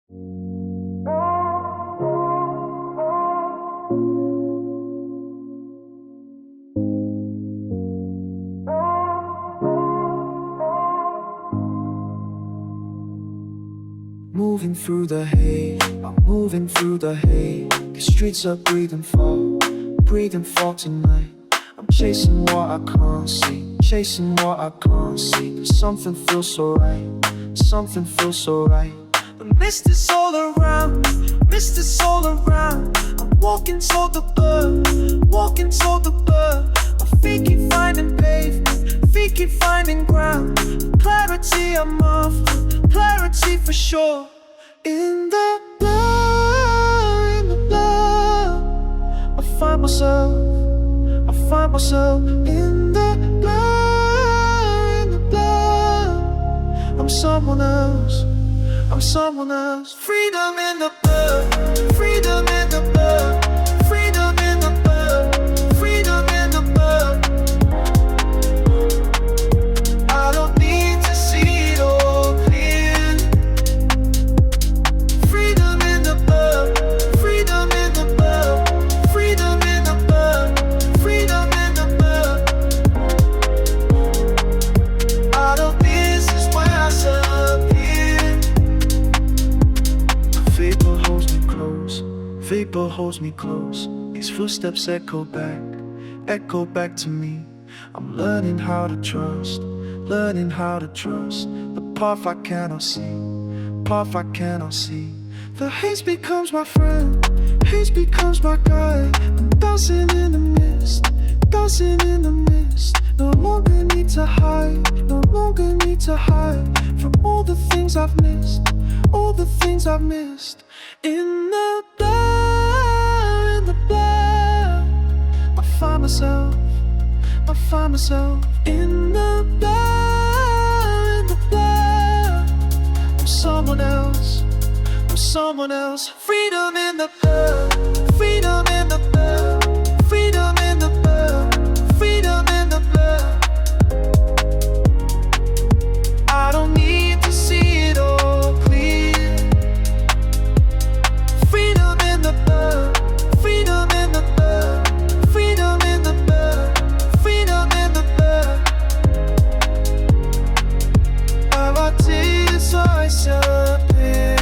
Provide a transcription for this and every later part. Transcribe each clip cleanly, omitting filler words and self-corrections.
Moving through the hay, I'm moving through the hay. The streets are breathing fall tonight. I'm chasing what I can't see, chasing what I can't see. But something feels so right, something feels so right. The mist is all around, mist is all around. I'm walking toward the bird, walking toward the bird. My feet keep finding pavement, feet keep finding ground. Clarity I'm after, clarity for sure. In the blur, I find myself in the blur, I'm someone else, I'm someone else. Freedom in the blur, freedom in the blur, freedom in the blur, freedom in the blur. I don't need to see it all clear. Freedom in the blur, freedom in the blur, freedom in the blur, freedom in the blur. I know this is where I disappear. Vapor holds me close, vapor holds me close. These footsteps echo back to me. I'm learning how to trust, learning how to trust. The path I cannot see, path I cannot see. The haze becomes my friend, haze becomes my guide. I'm dancing in the mist, dancing in the mist. No longer need to hide, no longer need to hide from all the things I've missed, all the things I've missed. In the blur, in the blur, I find myself, I find myself. In the blur, in the blur, I'm someone else, I'm someone else. Freedom in the blur, freedom in the blur, freedom in the blur, freedom in the blur. I don't need to see it all clear. Freedom in the blur, freedom in the blur, freedom in the blur, freedom in the blur. Our tears are disappear.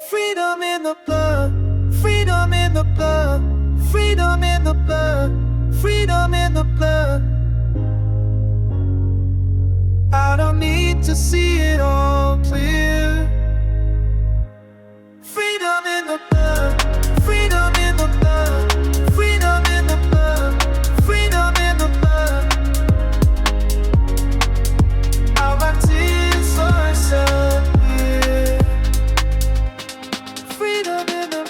Freedom in the blur, freedom in the blur, freedom in the blur, freedom in the blur. I don't need to see it all clear. Freedom in the blur, freedom in the blur, freedom in the blur, freedom in the blur. Our tears are disappear. Freedom in the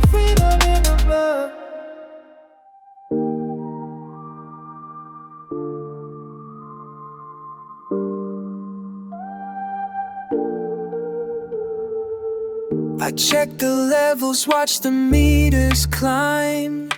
freedom in the blur. I check the levels, watch the meters climb.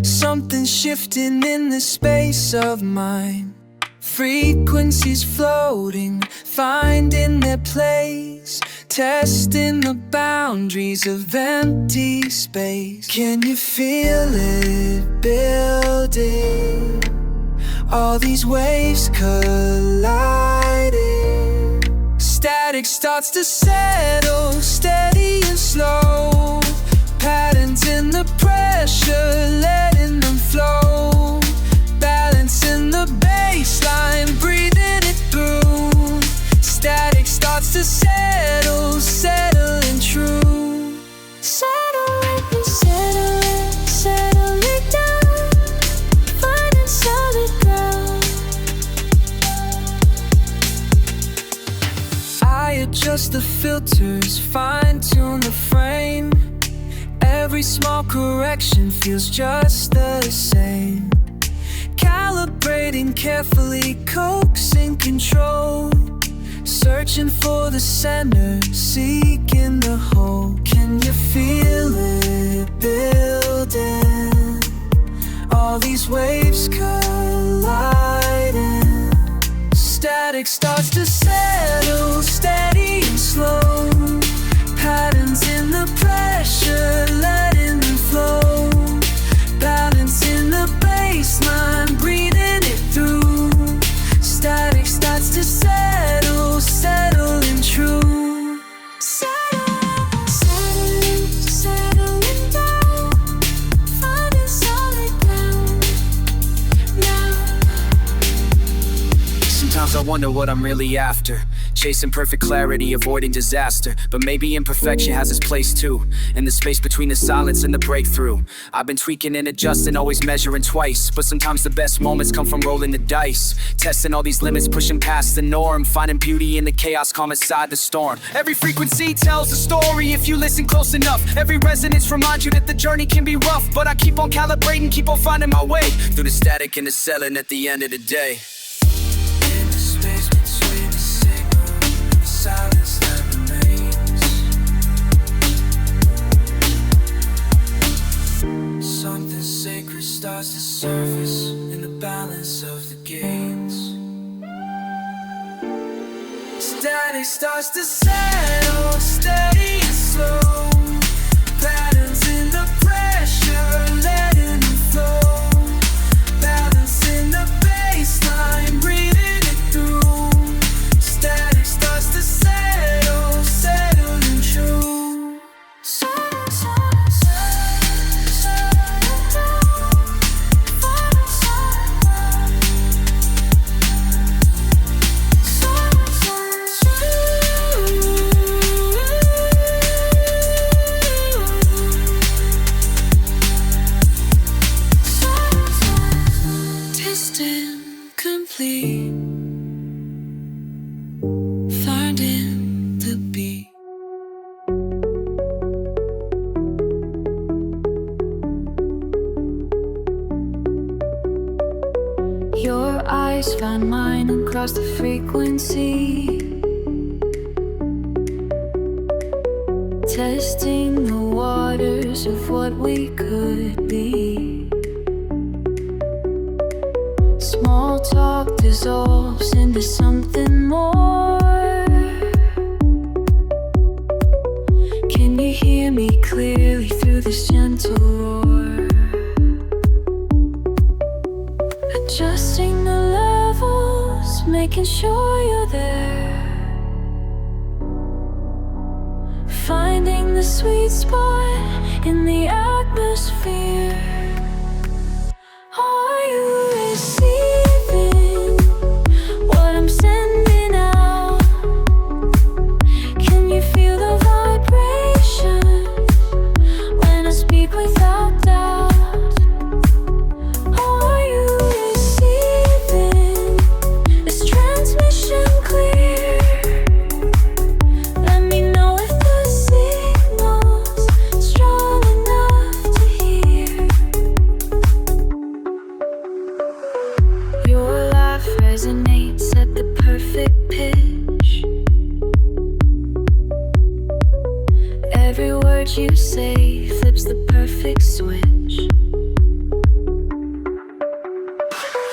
Something's shifting in the space of mine. Frequencies floating, finding their place, testing the boundaries of empty space. Can you feel it building? All these waves colliding. Static starts to settle, steady and slow. Patterns in the pressure, letting them flow. Balancing the baseline, breathing it through. Static starts to settle, settling true. Settling, settling, settling down. Finding solid ground. I adjust adjust the filters, fine-tune the frame. Every small correction feels just the same. Calibrating carefully, coaxing control. Searching for the center, seeking the whole. Can you feel it building? All these waves colliding. Static starts to settle, steady and slow. Patterns in the pressure, letting them flow. Balance in the baseline, breathing it through. Static starts to settle, settling true. Settling down, finding solid ground now. Sometimes I wonder what I'm really after. Chasing perfect clarity, avoiding disaster. But maybe imperfection has its place too, in the space between the silence and the breakthrough. I've been tweaking and adjusting, always measuring twice. But sometimes the best moments come from rolling the dice. Testing all these limits, pushing past the norm. Finding beauty in the chaos, calm inside the storm. Every frequency tells a story if you listen close enough. Every resonance reminds you that the journey can be rough. But I keep on calibrating, keep on finding my way through the static and the selling at the end of the day. Silence that remains. Something sacred starts to surface in the balance of the gains. Static starts to settle, steady and slow. Patterns in the pressure, letting it flow. Balance in the baseline, breathing it through. Static starts to settle, settling true. Testing complete. Finding the beat. Your eyes find mine across the frequency. Testing the waters of what we could be. Small talk dissolves into something more. Can you hear me clearly through this gentle roar? Adjusting the levels, making sure you're there. Finding the sweet spot in the atmosphere. Are you receiving what I'm sending out? Can you feel the vibration when I speak without doubt? Are you receiving this transmission clear? Let me know if the signal's strong enough to hear. Your laugh resonates at the perfect pitch. Every word you say flips the perfect switch.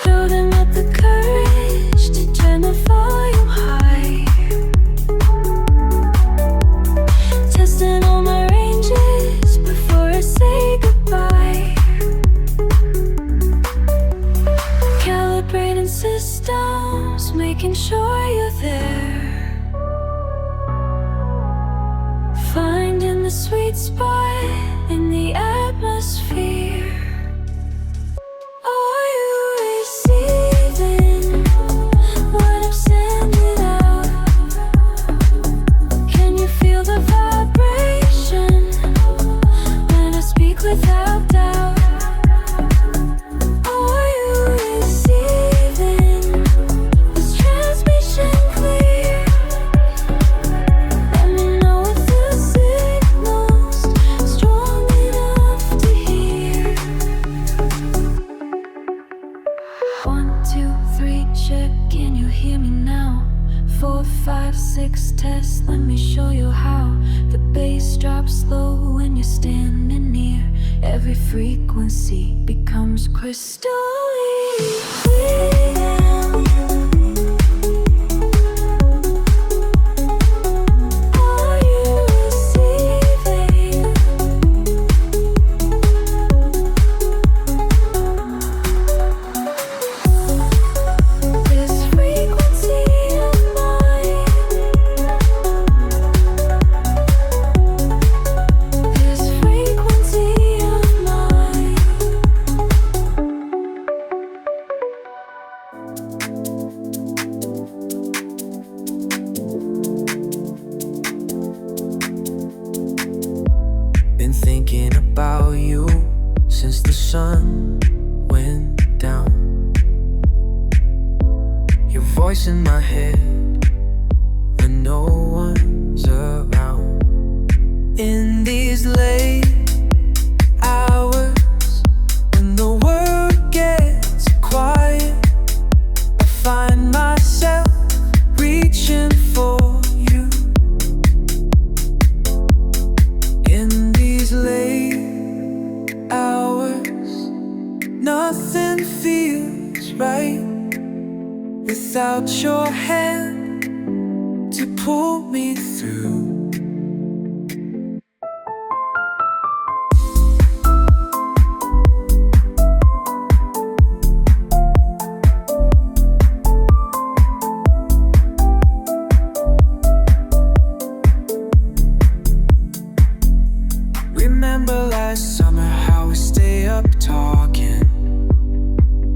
Building up the courage to turn the volume high. Testing all my ranges before I say goodbye. Calibrating systems, making sure you're there. Finding the sweet spot in the atmosphere. Are you receiving what I'm sending out? Can you feel the vibration when I speak without doubt? Are you receiving this transmission clear? test, let me show you how. The bass drops low when you're standing near. Every frequency becomes crystal clear. Been thinking about you since the sun went down. Your voice in my head when no one's around. In these late hours when the world gets quiet, I find myself reaching for you. In these late hours, nothing feels right without your hand to pull me through. Remember last summer how we stay up talking,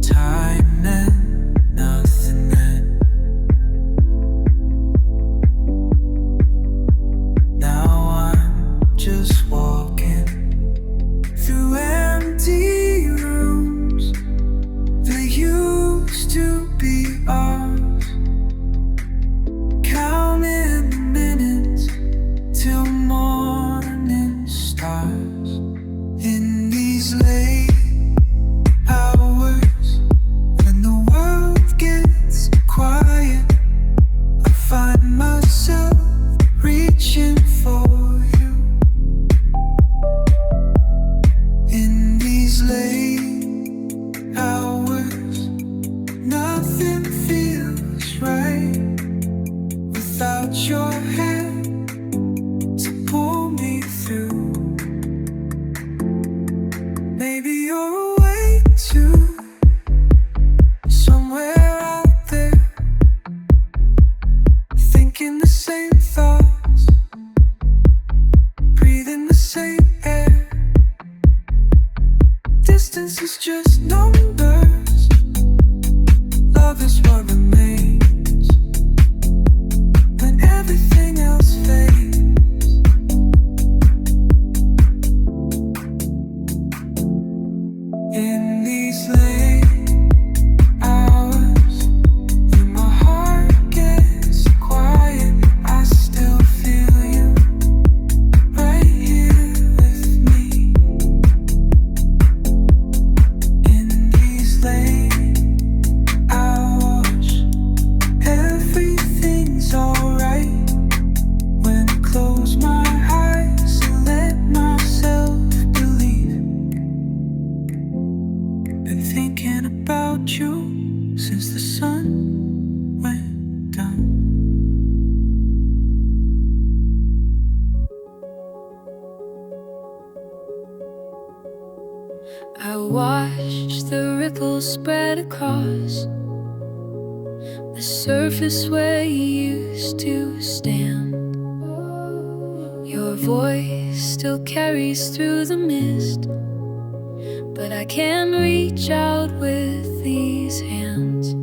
time meant nothing then. Now I'm just walking through empty rooms that used to be ours, counting the minutes till morning stars. In these late hours when the world gets quiet, I find myself reaching for you. In these late hours, nothing feels right without your hand to pull me through. Maybe you're away too, somewhere out there, thinking the same thoughts, breathing the same air. Distance is just numbers, love is what remains when everything else fades. In these late hours, when my heart gets quiet, I still feel you right here with me. In these late hours, everything's alright when I close my eyes and let myself believe. Been thinking about you since the sun went down. I watch the ripples spread across the surface where you used to stand. Your voice still carries through the mist, but I can reach out with these hands.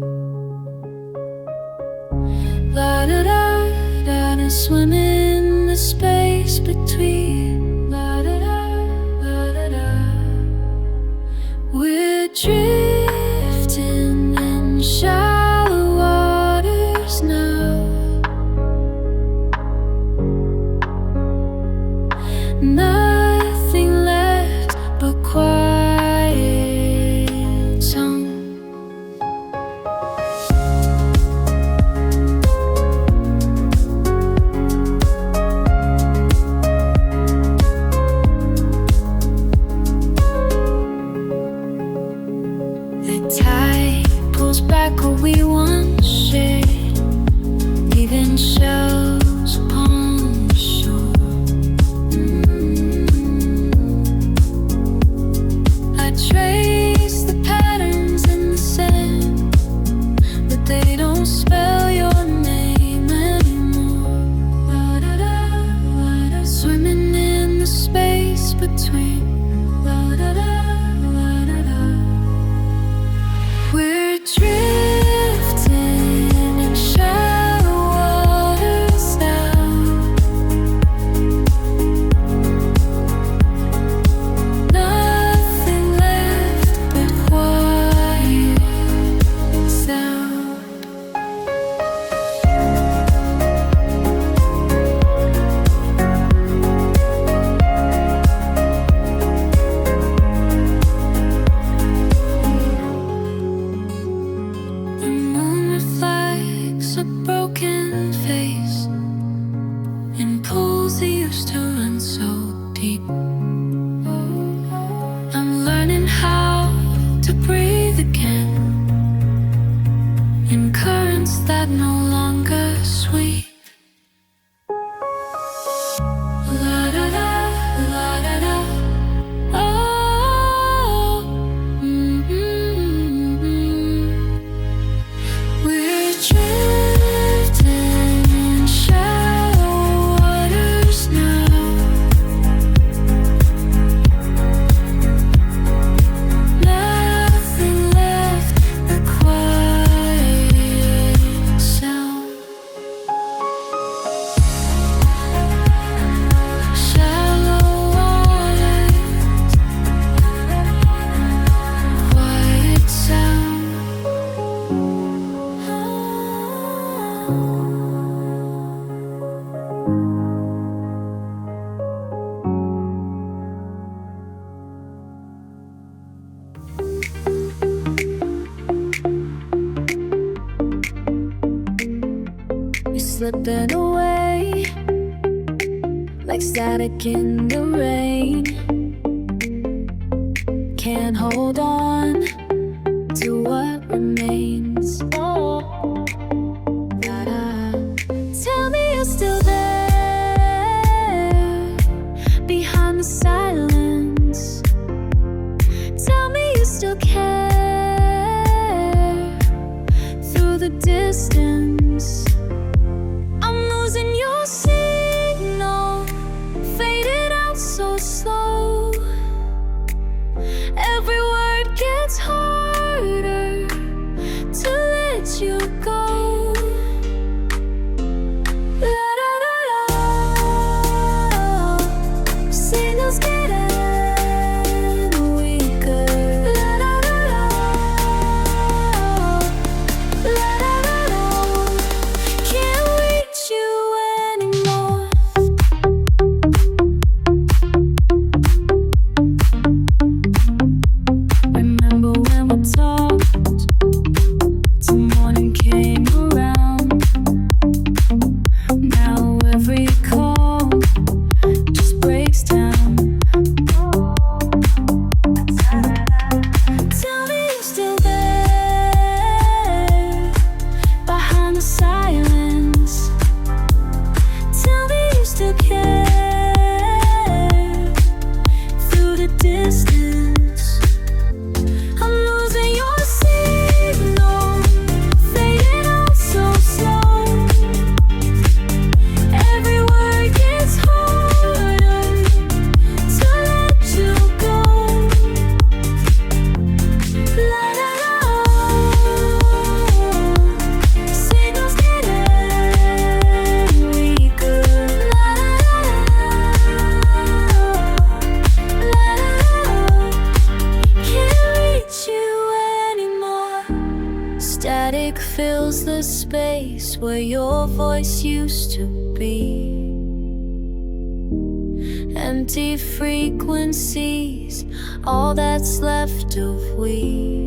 La da da da da, swim in the space between. La da da, la da da. We're drifting in shallow waters now. Nothing left but quiet song. between. La-da-da. We're drifting in shallow waters now. Nothing left but quiet sound. The moon reflects a broken face in pools that used to run so deep. I'm learning how to breathe again in currents that no longer sweep. La-da-da, la-da-da. Oh, we're drifting in shallow waters now. Nothing left but quiet sound. Shallow waters, quiet sound. You're slipping away like static in the rain. Can't hold on to what remains. Oh, tell me you're still there behind the silence. Tell me you still care through the distance. I'm losing your signal, faded out so slow. Every word gets harder to let you go. La-da-da-da. Signals getting weaker. La-da-da-da. La-da-da-da. Can't reach you anymore. Remember when we talked till morning came around? Now every call just breaks down. Tell me you're still there behind the silence. Tell me you still care through the distance. I'm losing your signal, fading out so slow. Every word gets harder to let you go. La-da-da. Signals getting weaker. La-da-da. Can't reach you anymore. Static fills the space where your voice used to be. Empty frequencies, all that's left of we.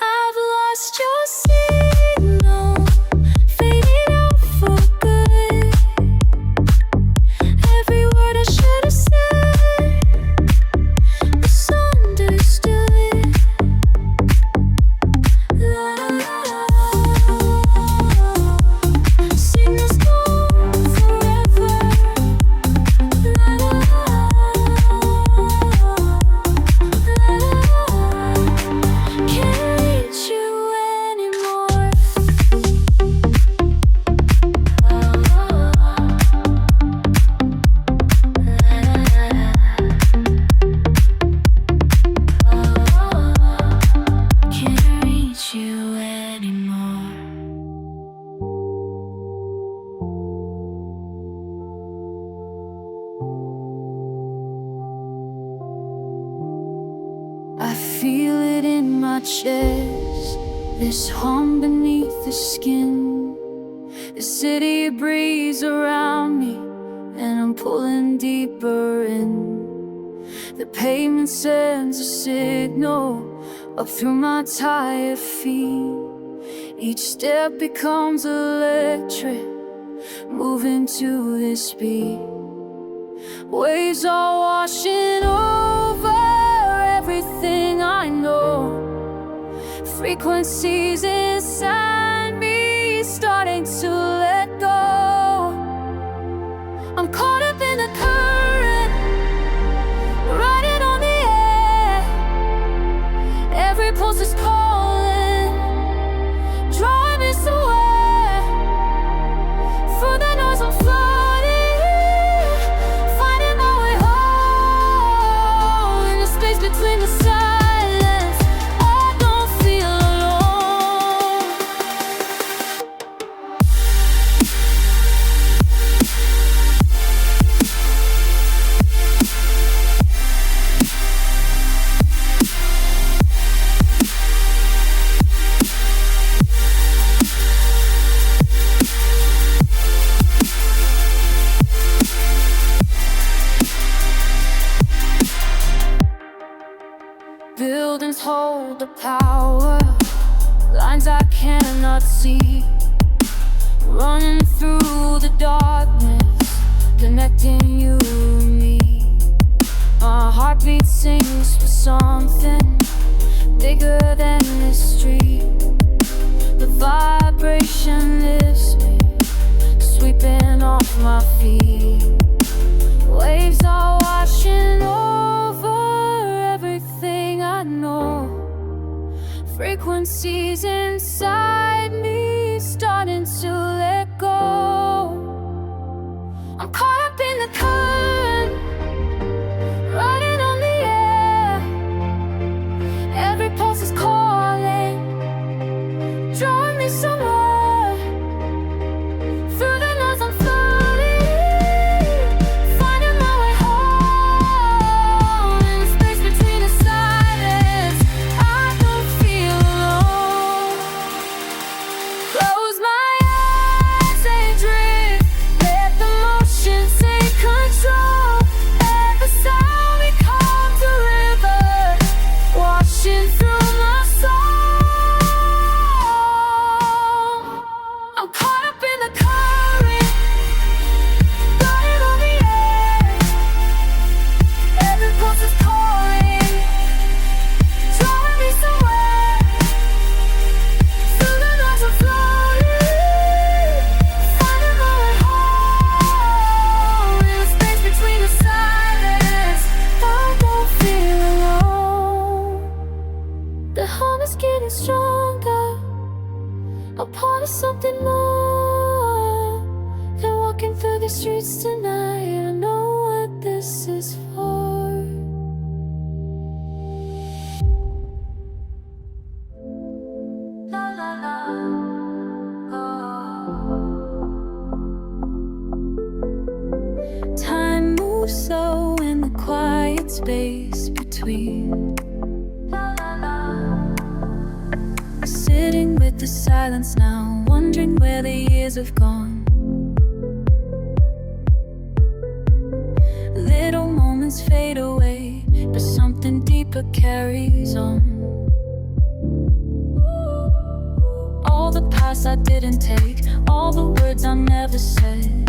I've lost your signal, faded out for good. Every word I should have said was understood. it in my chest, this hum beneath the skin. The city breeze around me, and I'm pulling deeper in. The pavement sends a signal up through my tired feet. Each step becomes electric, moving to this beat. Waves are washing over everything I know. Frequencies inside me starting to let go. I'm caught up in the current, riding on the air. Every pulse is calling, drawing me somewhere. Through the noise I'm floating, finding my way home. In the space between the silence, I don't feel alone. Buildings hold the power, lines I cannot see, running through the darkness, connecting you and me. My heartbeat sings for something bigger than this street. The vibration lifts me, sweeping off my feet. Waves are washing over everything I know. Frequencies inside me starting to let go. I'm caught up in the current, riding on the air. Every pulse is calling, drawing me somewhere. Through the noise I'm floating, finding my way home. In the space between the silence, I don't feel alone. Close my eyes and drift, let the motion take control. Every sound becomes a river, washing through my soul. I'm caught up in the current, riding on the air. Every pulse is calling, drawing me somewhere. Through the noise I'm floating, finding my way home. In the space between the silence, I don't feel alone. The hum is getting stronger, a part of something more than walking through the streets tonight. I know what this is for. La la la. Oh. Time moves slow in the quiet space between. La la la. Sitting with the silence now, wondering where the years have gone. Little moments fade away, but something deeper carries on. All the paths I didn't take, all the words I never said.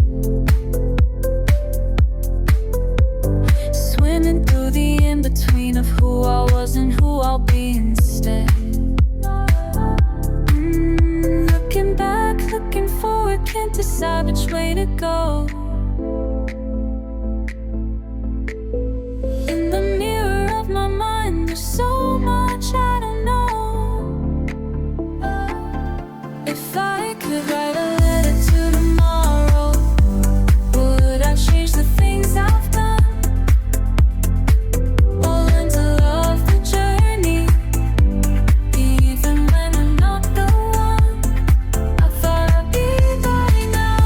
Swimming through the in-between of who I was and who I'll be instead. Looking back, looking forward, can't decide which way to go. In the mirror of my mind, there's so much I don't know. If I could write a letter to tomorrow, would I change the things I've done? Or learn to love the journey, even when I'm not the one I thought I'd be by now?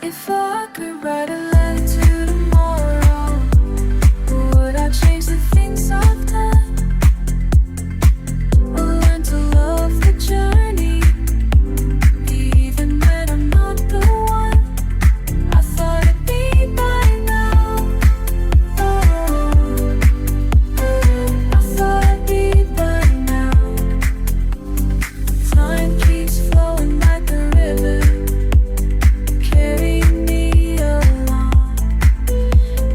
If I could write a letter to tomorrow, would I change the things I've done? Or learn to love the journey, even when I'm not the one I thought I'd be by now? I thought I'd be by now. Time keeps flowing like a river, carrying me along.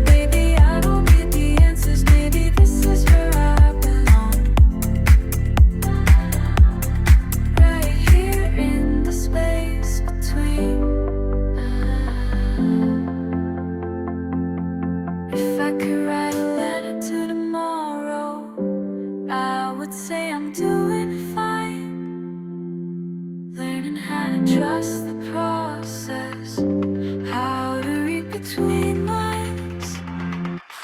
Maybe I don't need the answers, maybe this is where I belong. Right here in the space between. If I could write a letter to tomorrow, I would say I'm doing fine, learning how to trust the process, how to read between lines,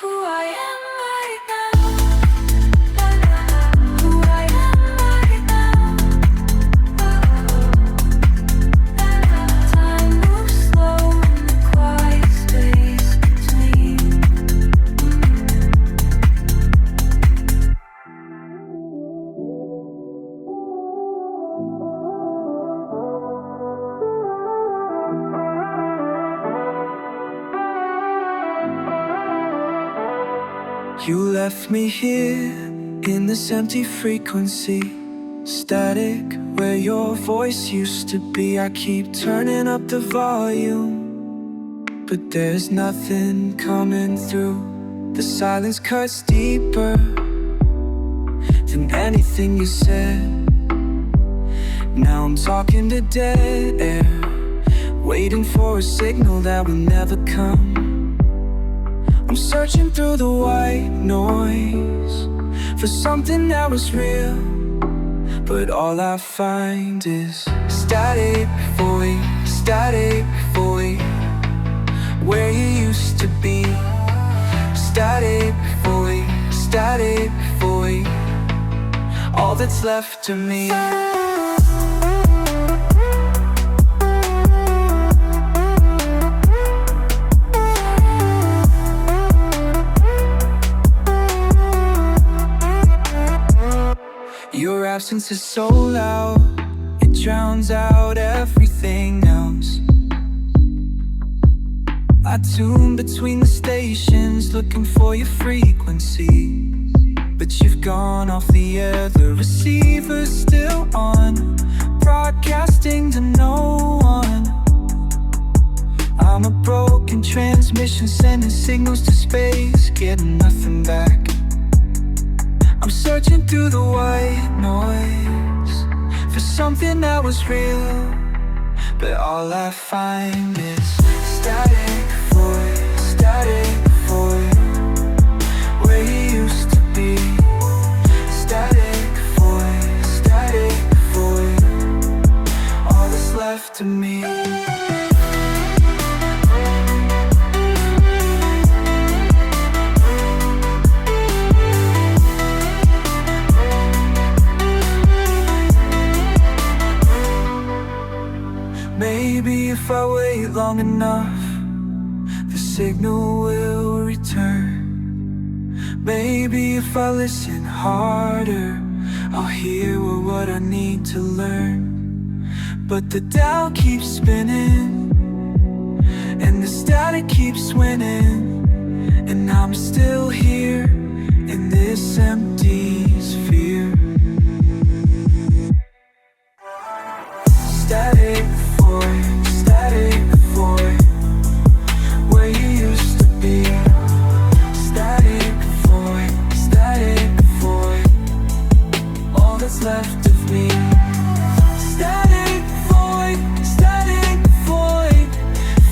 who I am right now, who I am right now. Time moves slow in the quiet space between. You left me here in this empty frequency, static where your voice used to be. I keep turning up the volume, but there's nothing coming through. The silence cuts deeper than anything you said. Now I'm talking to dead air, waiting for a signal that will never come. I'm searching through the white noise for something that was real, but all I find is static void, where you used to be. Static void, all that's left of me. Your absence is so loud, it drowns out everything else. I tune between the stations, looking for your frequency, but you've gone off the air. The receiver's still on, broadcasting to no one. I'm a broken transmission, sending signals to space, getting nothing back. I'm searching through the white noise for something that was real, but all I find is static void, where you used to be. Static void, all that's left of me. Maybe if I wait long enough, the signal will return. Maybe if I listen harder, I'll hear what I need to learn. But the dial keeps spinning, and the static keeps winning, and I'm still here in this empty sphere. Static void, where you used to be. Static void, all that's left of me. Static void,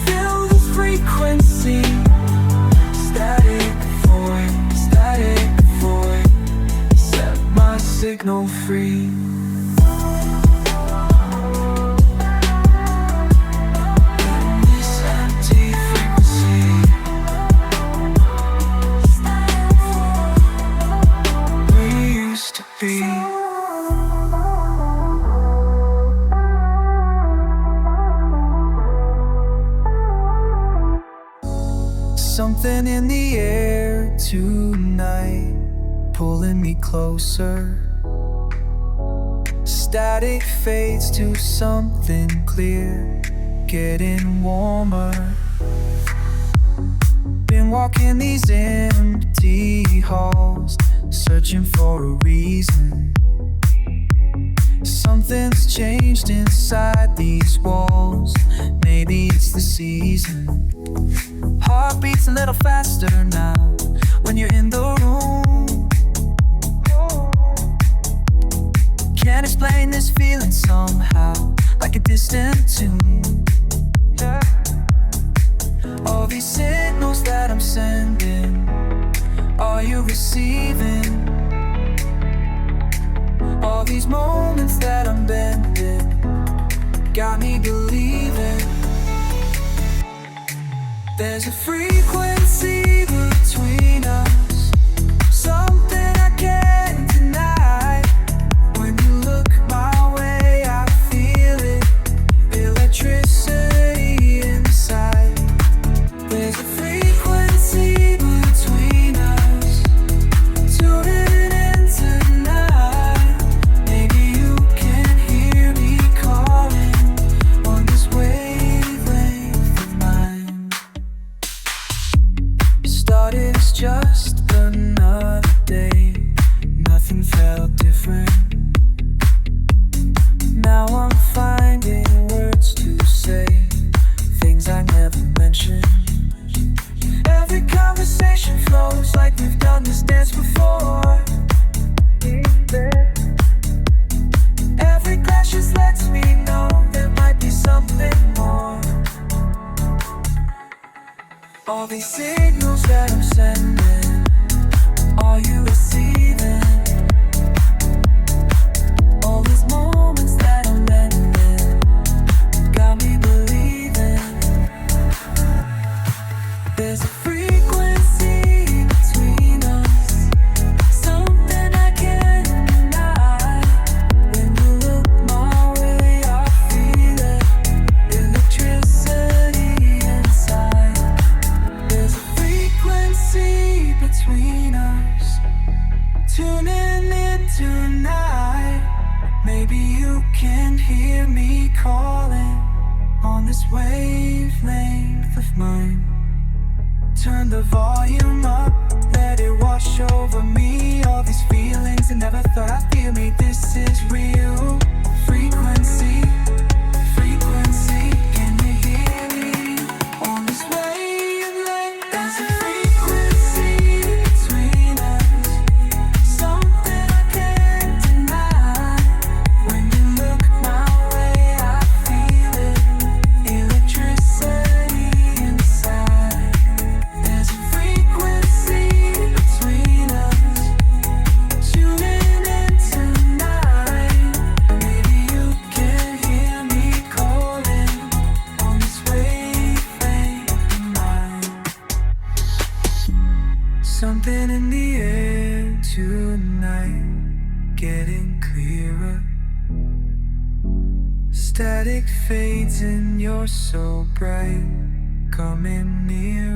feel the frequency. Static void, Something in the air tonight, pulling me closer. Static fades to something clear, getting warmer. Been walking these empty halls, searching for a reason. Something's changed inside these walls, maybe it's the season. Heart beats a little faster now when you're in the room. Can't explain this feeling somehow, like a distant tune. Yeah. All these signals that I'm sending, are you receiving? All these moments that I'm bending, got me believing. There's a frequency between us, something I can't deny. When you look my way, I feel it, electricity inside. There's a frequency between us, tuning in tonight. Maybe you can hear me calling on this wavelength of mine. Started as just another day, nothing felt different. Now I'm finding words to say, things I never mentioned. Every conversation flows like we've done this dance before. Every clash just lets me know there might be something more. All these signals that I'm sending, are you receiving? All these moments that I'm ending, got me believing. There's a frequency between us, something I can't deny. When you look my way, I feel it, electricity inside. There's a frequency between us, tuning in tonight. Maybe you can hear me calling on this wavelength of mine. Turn the volume up, let it wash over me. All these feelings I never thought I'd feel me. This is real. Frequency, frequency, can you hear me? On this wavelength, there's a frequency between us, something I can't deny. When you look my way, I feel it, electricity inside. There's a frequency between us, tuning in tonight. Maybe you can hear me calling on this wavelength of mine. Something in the air tonight, getting clearer. Static fades and you're so bright, coming near.